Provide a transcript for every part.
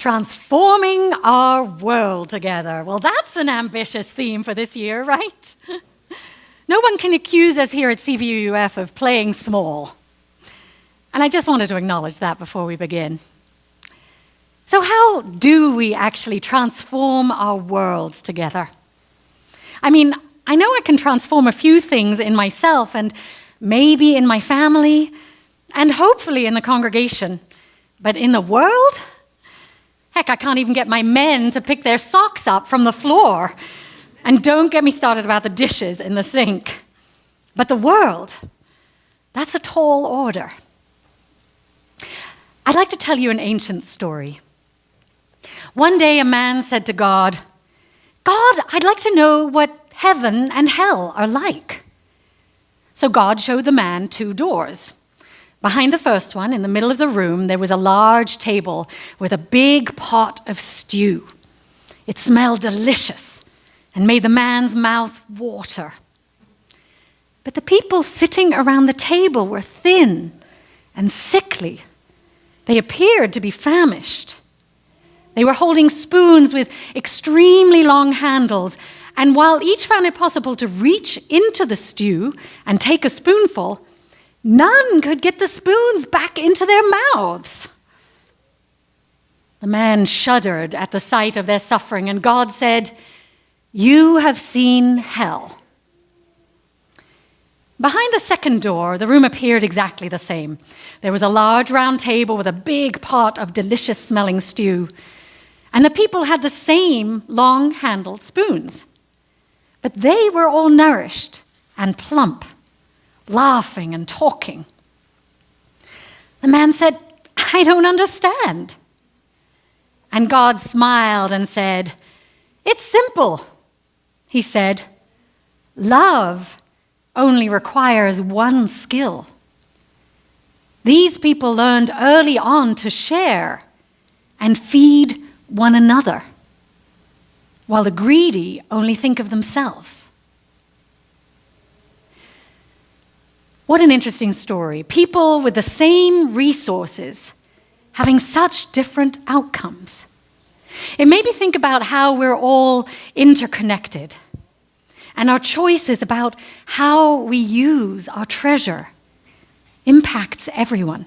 Transforming our world together. Well, that's an ambitious theme for this year, right? No one can accuse us here at CVUUF of playing small. And I just wanted to acknowledge that before we begin. So how do we actually transform our world together? I mean, I know I can transform a few things in myself and maybe in my family and hopefully in the congregation. But in the world? Heck, I can't even get my men to pick their socks up from the floor. And don't get me started about the dishes in the sink. But the world, that's a tall order. I'd like to tell you an ancient story. One day a man said to God, "God, I'd like to know what heaven and hell are like." So God showed the man two doors. Behind the first one, in the middle of the room, there was a large table with a big pot of stew. It smelled delicious and made the man's mouth water. But the people sitting around the table were thin and sickly. They appeared to be famished. They were holding spoons with extremely long handles, and while each found it possible to reach into the stew and take a spoonful, none could get the spoons back into their mouths. The man shuddered at the sight of their suffering, and God said, "You have seen hell." Behind the second door, the room appeared exactly the same. There was a large round table with a big pot of delicious-smelling stew, and the people had the same long-handled spoons. But they were all nourished and plump, laughing and talking. The man said, "I don't understand." And God smiled and said, "It's simple." He said, "Love only requires one skill. These people learned early on to share and feed one another, while the greedy only think of themselves." What an interesting story. People with the same resources having such different outcomes. It made me think about how we're all interconnected and our choices about how we use our treasure impacts everyone.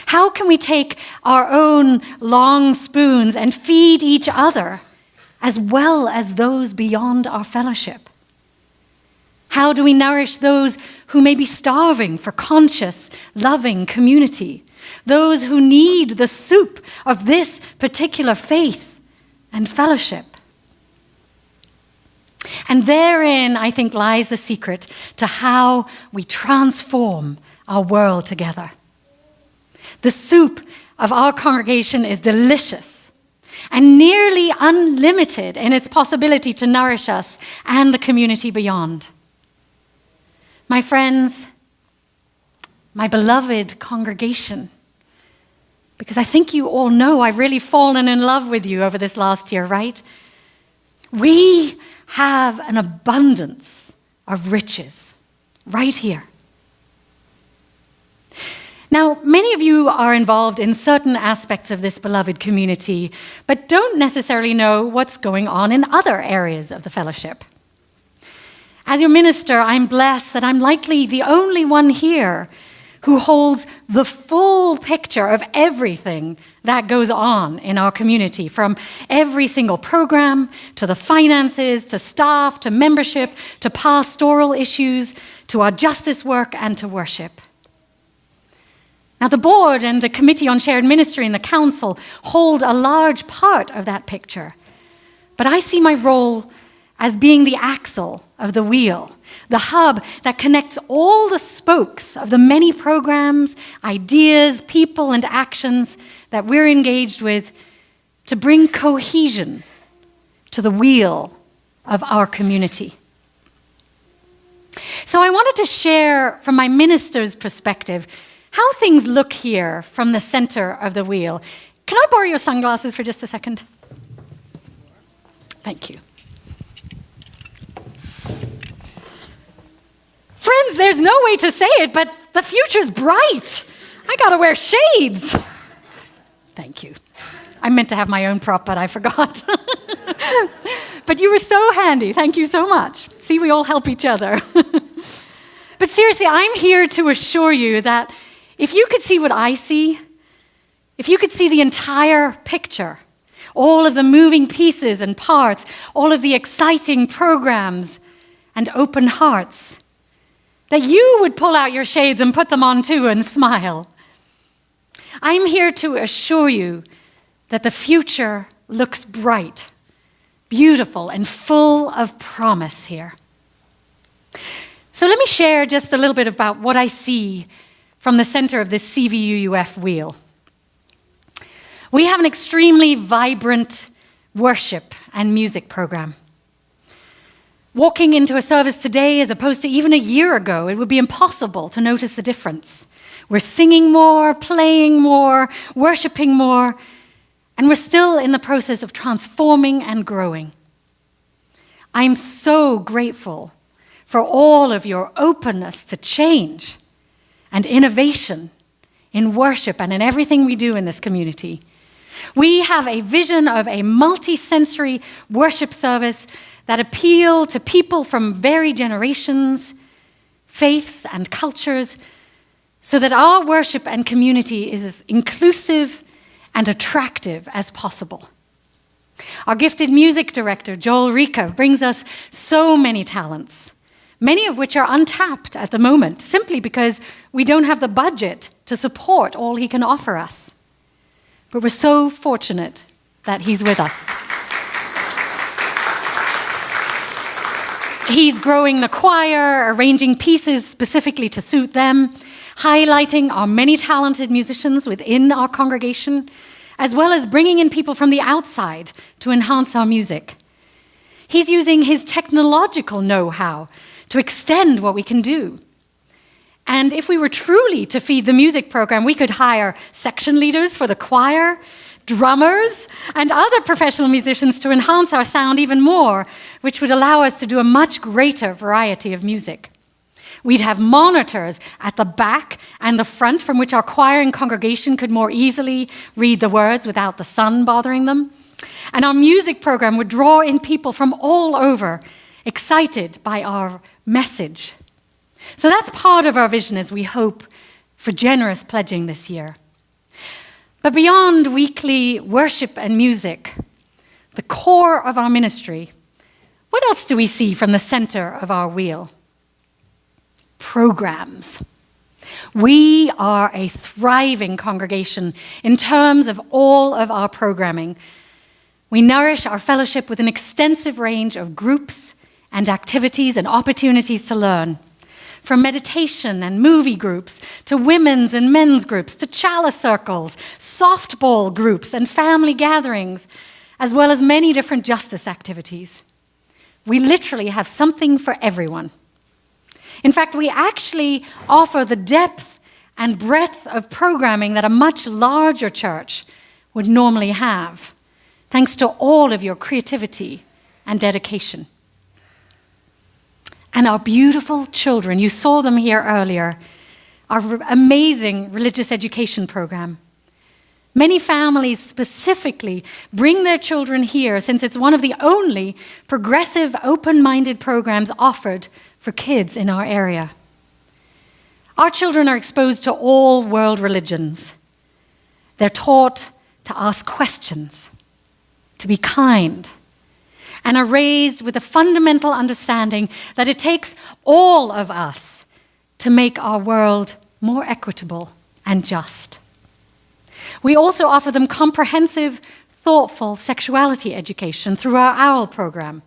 How can we take our own long spoons and feed each other as well as those beyond our fellowship? How do we nourish those who may be starving for conscious, loving community? Those who need the soup of this particular faith and fellowship? And therein, I think, lies the secret to how we transform our world together. The soup of our congregation is delicious and nearly unlimited in its possibility to nourish us and the community beyond. My friends, my beloved congregation, because I think you all know I've really fallen in love with you over this last year, right? We have an abundance of riches right here. Now, many of you are involved in certain aspects of this beloved community, but don't necessarily know what's going on in other areas of the fellowship. As your minister, I'm blessed that I'm likely the only one here who holds the full picture of everything that goes on in our community, from every single program, to the finances, to staff, to membership, to pastoral issues, to our justice work, and to worship. Now, the board and the Committee on Shared Ministry and the Council hold a large part of that picture. But I see my role as being the axle of the wheel, the hub that connects all the spokes of the many programs, ideas, people, and actions that we're engaged with to bring cohesion to the wheel of our community. So I wanted to share from my minister's perspective how things look here from the center of the wheel. Can I borrow your sunglasses for just a second? Thank you. Friends, there's no way to say it, but the future's bright. I gotta wear shades. Thank you. I meant to have my own prop, but I forgot. But you were so handy. Thank you so much. See, we all help each other. But seriously, I'm here to assure you that if you could see what I see, if you could see the entire picture, all of the moving pieces and parts, all of the exciting programs and open hearts, that you would pull out your shades and put them on too and smile. I'm here to assure you that the future looks bright, beautiful, and full of promise here. So let me share just a little bit about what I see from the center of this CVUUF wheel. We have an extremely vibrant worship and music program. Walking into a service today as opposed to even a year ago, it would be impossible to notice the difference. We're singing more, playing more, worshiping more, and we're still in the process of transforming and growing. I'm so grateful for all of your openness to change and innovation in worship and in everything we do in this community. We have a vision of a multi-sensory worship service that appeal to people from varied generations, faiths, and cultures, so that our worship and community is as inclusive and attractive as possible. Our gifted music director, Joel Nica, brings us so many talents, many of which are untapped at the moment, simply because we don't have the budget to support all he can offer us. But we're so fortunate that he's with us. He's growing the choir, arranging pieces specifically to suit them, highlighting our many talented musicians within our congregation, as well as bringing in people from the outside to enhance our music. He's using his technological know-how to extend what we can do. And if we were truly to feed the music program, we could hire section leaders for the choir, drummers, and other professional musicians to enhance our sound even more, which would allow us to do a much greater variety of music. We'd have monitors at the back and the front from which our choir and congregation could more easily read the words without the sun bothering them. And our music program would draw in people from all over, excited by our message. So that's part of our vision as we hope for generous pledging this year. But beyond weekly worship and music, the core of our ministry, what else do we see from the center of our wheel? Programs. We are a thriving congregation in terms of all of our programming. We nourish our fellowship with an extensive range of groups and activities and opportunities to learn. From meditation and movie groups, to women's and men's groups, to chalice circles, softball groups, and family gatherings, as well as many different justice activities. We literally have something for everyone. In fact, we actually offer the depth and breadth of programming that a much larger church would normally have, thanks to all of your creativity and dedication. And our beautiful children, you saw them here earlier, our amazing religious education program. Many families specifically bring their children here since it's one of the only progressive, open-minded programs offered for kids in our area. Our children are exposed to all world religions. They're taught to ask questions, to be kind, and are raised with a fundamental understanding that it takes all of us to make our world more equitable and just. We also offer them comprehensive, thoughtful sexuality education through our OWL program.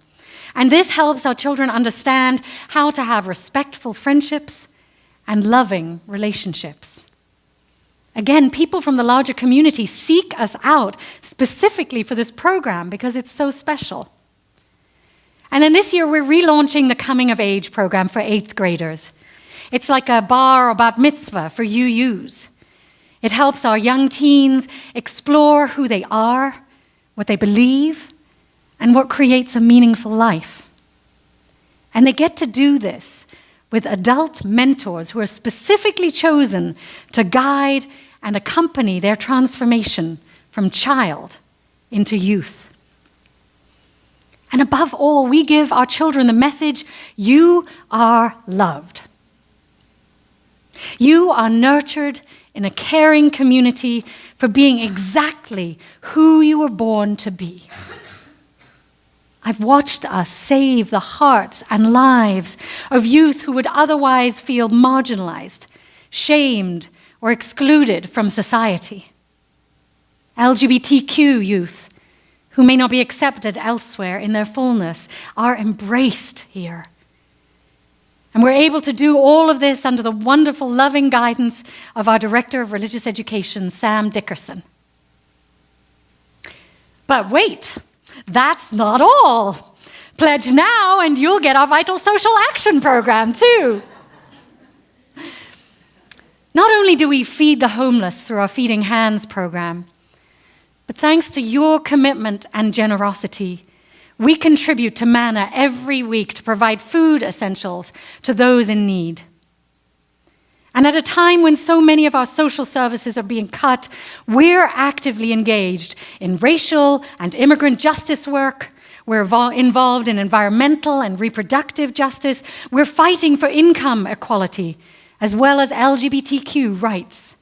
And this helps our children understand how to have respectful friendships and loving relationships. Again, people from the larger community seek us out specifically for this program because it's so special. And then this year, we're relaunching the Coming of Age program for 8th graders. It's like a bar or bat mitzvah for UUs. It helps our young teens explore who they are, what they believe, and what creates a meaningful life. And they get to do this with adult mentors who are specifically chosen to guide and accompany their transformation from child into youth. And above all, we give our children the message, you are loved. You are nurtured in a caring community for being exactly who you were born to be. I've watched us save the hearts and lives of youth who would otherwise feel marginalized, shamed, or excluded from society. LGBTQ youth, who may not be accepted elsewhere in their fullness, are embraced here. And we're able to do all of this under the wonderful, loving guidance of our Director of Religious Education, Sam Dickerson. But wait, that's not all. Pledge now and you'll get our Vital Social Action program too. Not only do we feed the homeless through our Feeding Hands program, but thanks to your commitment and generosity, we contribute to Manna every week to provide food essentials to those in need. And at a time when so many of our social services are being cut, we're actively engaged in racial and immigrant justice work. We're involved in environmental and reproductive justice. We're fighting for income equality, as well as LGBTQ rights.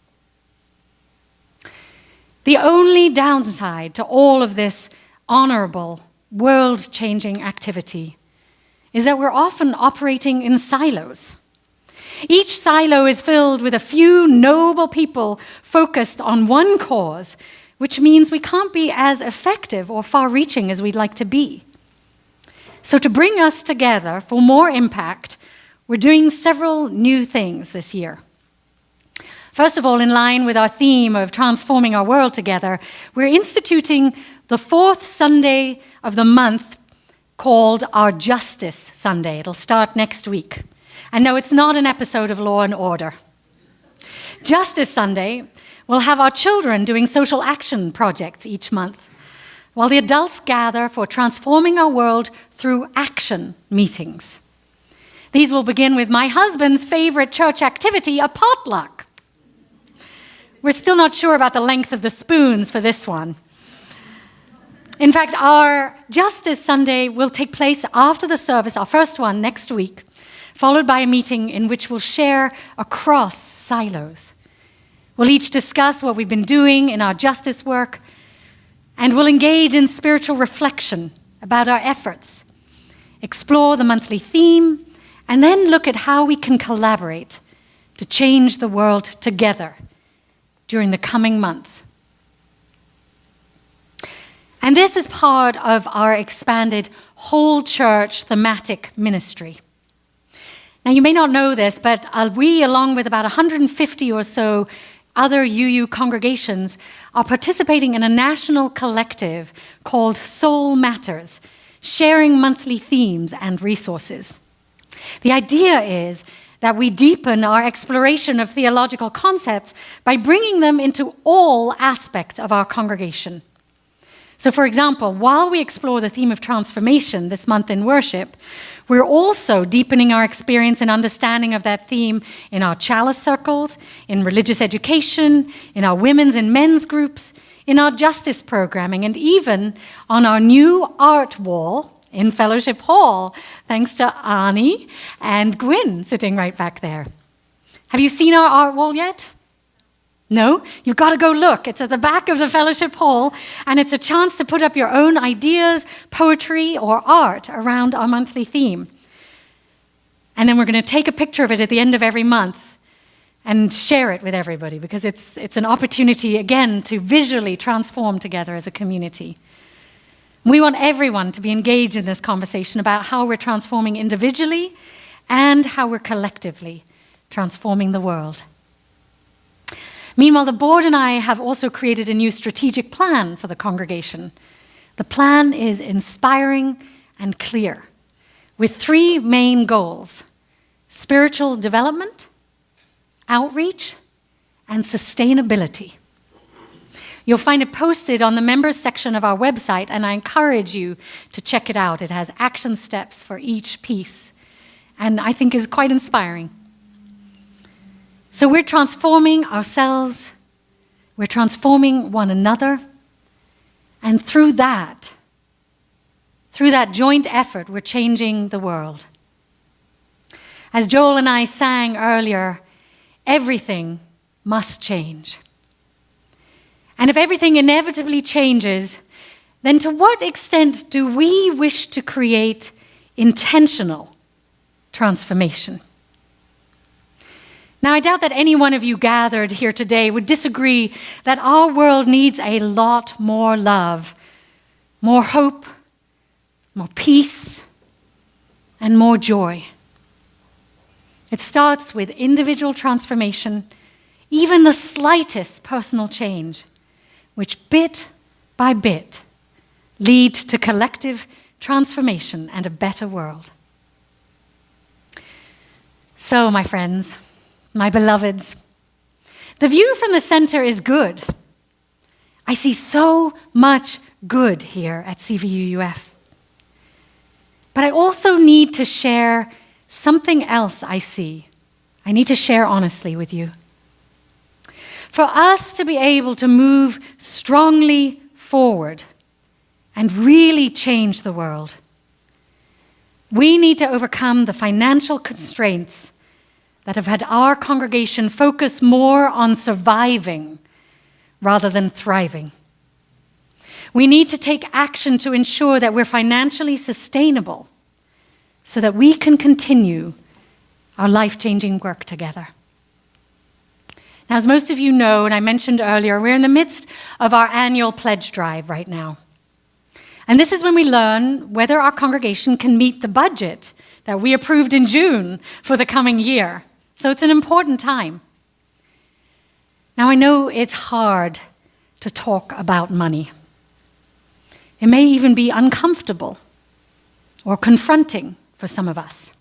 The only downside to all of this honorable, world-changing activity is that we're often operating in silos. Each silo is filled with a few noble people focused on one cause, which means we can't be as effective or far-reaching as we'd like to be. So to bring us together for more impact, we're doing several new things this year. First of all, in line with our theme of transforming our world together, we're instituting the fourth Sunday of the month called our Justice Sunday. It'll start next week. And no, it's not an episode of Law and Order. Justice Sunday will have our children doing social action projects each month, while the adults gather for transforming our world through action meetings. These will begin with my husband's favorite church activity, a potluck. We're still not sure about the length of the spoons for this one. In fact, our Justice Sunday will take place after the service, our first one next week, followed by a meeting in which we'll share across silos. We'll each discuss what we've been doing in our justice work, and we'll engage in spiritual reflection about our efforts, explore the monthly theme, and then look at how we can collaborate to change the world together during the coming month. And this is part of our expanded whole church thematic ministry. Now, you may not know this, but we, along with about 150 or so other UU congregations, are participating in a national collective called Soul Matters, sharing monthly themes and resources. The idea is that we deepen our exploration of theological concepts by bringing them into all aspects of our congregation. So, for example, while we explore the theme of transformation this month in worship, we're also deepening our experience and understanding of that theme in our chalice circles, in religious education, in our women's and men's groups, in our justice programming, and even on our new art wall in Fellowship Hall, thanks to Ani and Gwyn sitting right back there. Have you seen our art wall yet? No? You've got to go look. It's at the back of the Fellowship Hall, and it's a chance to put up your own ideas, poetry, or art around our monthly theme. And then we're going to take a picture of it at the end of every month and share it with everybody, because it's an opportunity, again, to visually transform together as a community. We want everyone to be engaged in this conversation about how we're transforming individually and how we're collectively transforming the world. Meanwhile, the board and I have also created a new strategic plan for the congregation. The plan is inspiring and clear, with three main goals: spiritual development, outreach, and sustainability. You'll find it posted on the members section of our website, and I encourage you to check it out. It has action steps for each piece, and I think is quite inspiring. So we're transforming ourselves, we're transforming one another, And through that joint effort, we're changing the world. As Joel and I sang earlier, everything must change. And if everything inevitably changes, then to what extent do we wish to create intentional transformation? Now, I doubt that any one of you gathered here today would disagree that our world needs a lot more love, more hope, more peace, and more joy. It starts with individual transformation, even the slightest personal change, which bit by bit leads to collective transformation and a better world. So, my friends, my beloveds, the view from the center is good. I see so much good here at CVUUF. But I also need to share something else I see. I need to share honestly with you. For us to be able to move strongly forward and really change the world, we need to overcome the financial constraints that have had our congregation focus more on surviving rather than thriving. We need to take action to ensure that we're financially sustainable so that we can continue our life-changing work together. Now, as most of you know, and I mentioned earlier, we're in the midst of our annual pledge drive right now. And this is when we learn whether our congregation can meet the budget that we approved in June for the coming year. So it's an important time. Now, I know it's hard to talk about money. It may even be uncomfortable or confronting for some of us,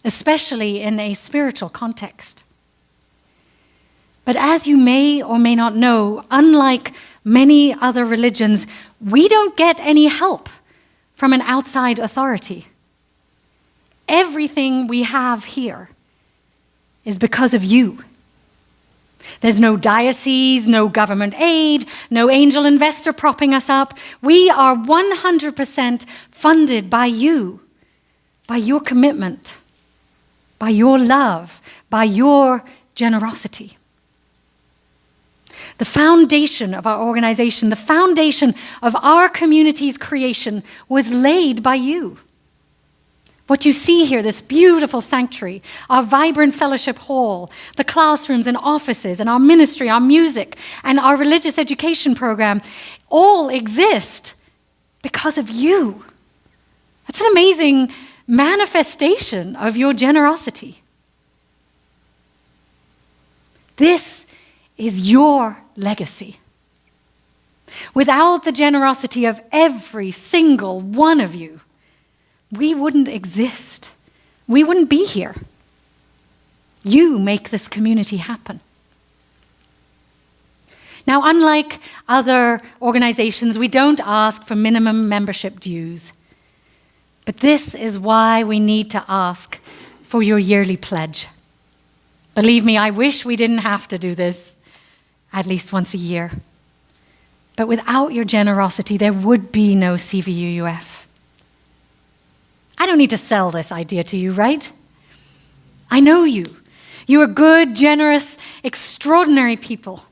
especially in a spiritual context. But as you may or may not know, unlike many other religions, we don't get any help from an outside authority. Everything we have here is because of you. There's no diocese, no government aid, no angel investor propping us up. We are 100% funded by you, by your commitment, by your love, by your generosity. The foundation of our organization, the foundation of our community's creation was laid by you. What you see here, this beautiful sanctuary, our vibrant fellowship hall, the classrooms and offices, and our ministry, our music, and our religious education program, all exist because of you. That's an amazing manifestation of your generosity. This is your legacy. Without the generosity of every single one of you, we wouldn't exist. We wouldn't be here. You make this community happen. Now, unlike other organizations, we don't ask for minimum membership dues. But this is why we need to ask for your yearly pledge. Believe me, I wish we didn't have to do this at least once a year. But without your generosity, there would be no CVUUF. I don't need to sell this idea to you, right? I know you. You are good, generous, extraordinary people.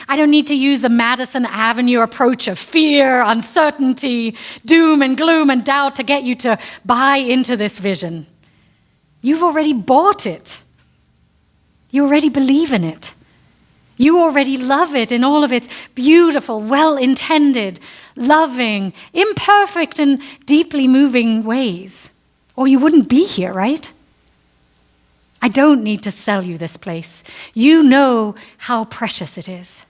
I don't need to use the Madison Avenue approach of fear, uncertainty, doom and gloom and doubt to get you to buy into this vision. You've already bought it. You already believe in it. You already love it in all of its beautiful, well-intended, loving, imperfect, and deeply moving ways. Or you wouldn't be here, right? I don't need to sell you this place. You know how precious it is.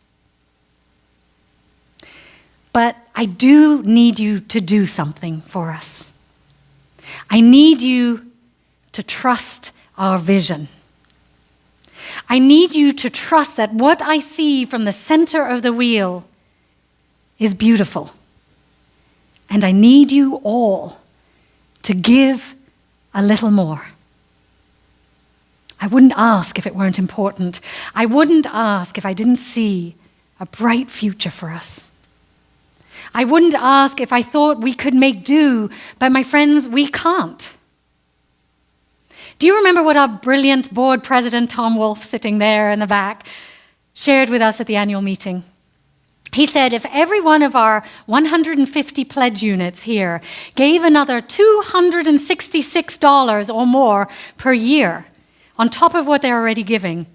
But I do need you to do something for us. I need you to trust our vision. I need you to trust that what I see from the center of the wheel is beautiful. And I need you all to give a little more. I wouldn't ask if it weren't important. I wouldn't ask if I didn't see a bright future for us. I wouldn't ask if I thought we could make do, but my friends, we can't. Do you remember what our brilliant board president, Tom Wolfe, sitting there in the back, shared with us at the annual meeting? He said if every one of our 150 pledge units here gave another $266 or more per year on top of what they're already giving,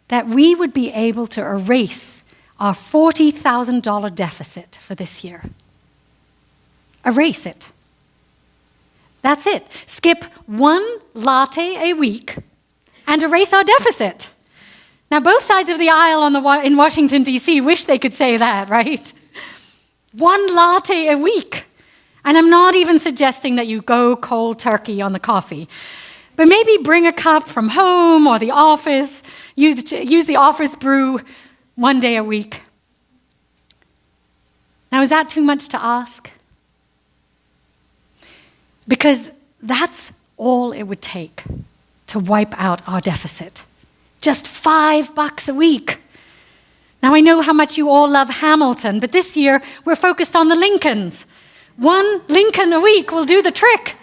that we would be able to erase our $40,000 deficit for this year. Erase it. That's it. Skip one latte a week and erase our deficit. Now, both sides of the aisle in Washington, D.C. wish they could say that, right? One latte a week. And I'm not even suggesting that you go cold turkey on the coffee. But maybe bring a cup from home or the office. Use the office brew one day a week. Now, is that too much to ask? Because that's all it would take to wipe out our deficit. Just $5 a week. Now, I know how much you all love Hamilton, but this year we're focused on the Lincolns. One Lincoln a week will do the trick.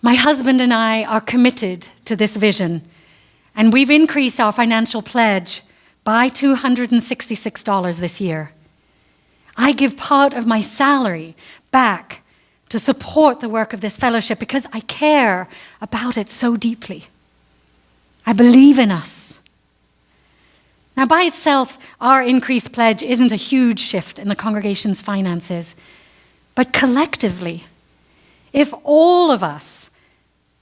My husband and I are committed to this vision, and we've increased our financial pledge by $266 this year. I give part of my salary back to support the work of this fellowship because I care about it so deeply. I believe in us. Now, by itself, our increased pledge isn't a huge shift in the congregation's finances, but collectively, if all of us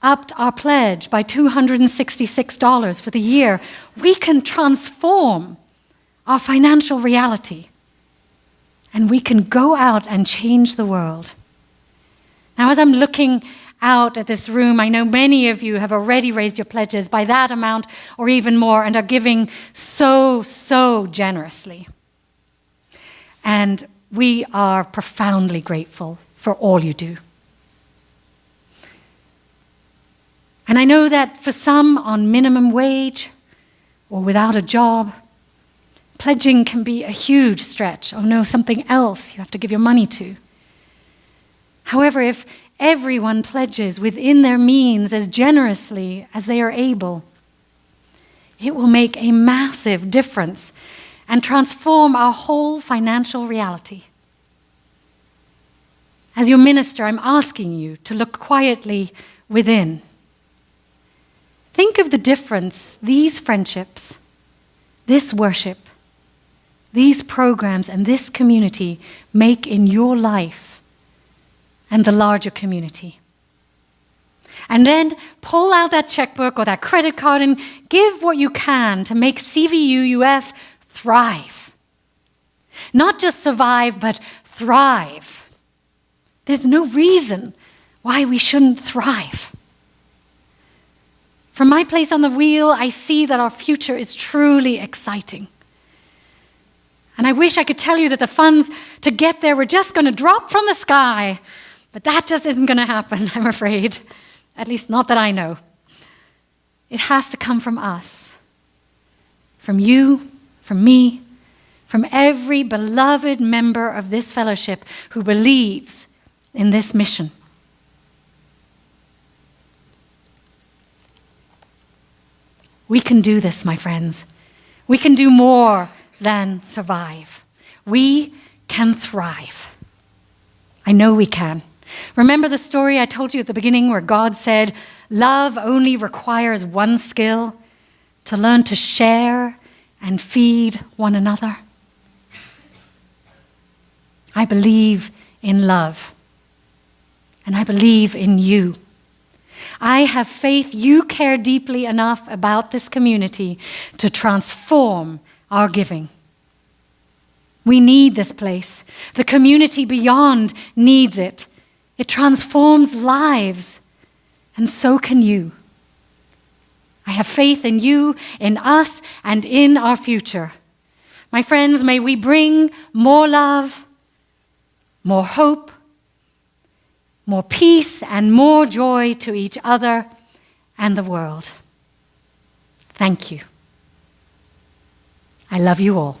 upped our pledge by $266 for the year, we can transform our financial reality, and we can go out and change the world. Now, as I'm looking out at this room, I know many of you have already raised your pledges by that amount or even more and are giving so generously. And we are profoundly grateful for all you do. And I know that for some on minimum wage or without a job, pledging can be a huge stretch. Oh no, something else you have to give your money to. However, if everyone pledges within their means as generously as they are able, it will make a massive difference and transform our whole financial reality. As your minister, I'm asking you to look quietly within. Think of the difference these friendships, this worship, these programs, and this community make in your life and the larger community. And then pull out that checkbook or that credit card and give what you can to make CVUUF thrive. Not just survive, but thrive. There's no reason why we shouldn't thrive. From my place on the wheel, I see that our future is truly exciting. And I wish I could tell you that the funds to get there were just going to drop from the sky. But that just isn't going to happen, I'm afraid. At least not that I know. It has to come from us. From you, from me, from every beloved member of this fellowship who believes in this mission. We can do this, my friends. We can do more than survive. We can thrive. I know we can. Remember the story I told you at the beginning where God said, love only requires one skill, to learn to share and feed one another? I believe in love, and I believe in you. I have faith you care deeply enough about this community to transform our giving. We need this place. The community beyond needs it. It transforms lives, and so can you. I have faith in you, in us, and in our future. My friends, may we bring more love, more hope, more peace, and more joy to each other and the world. Thank you. I love you all.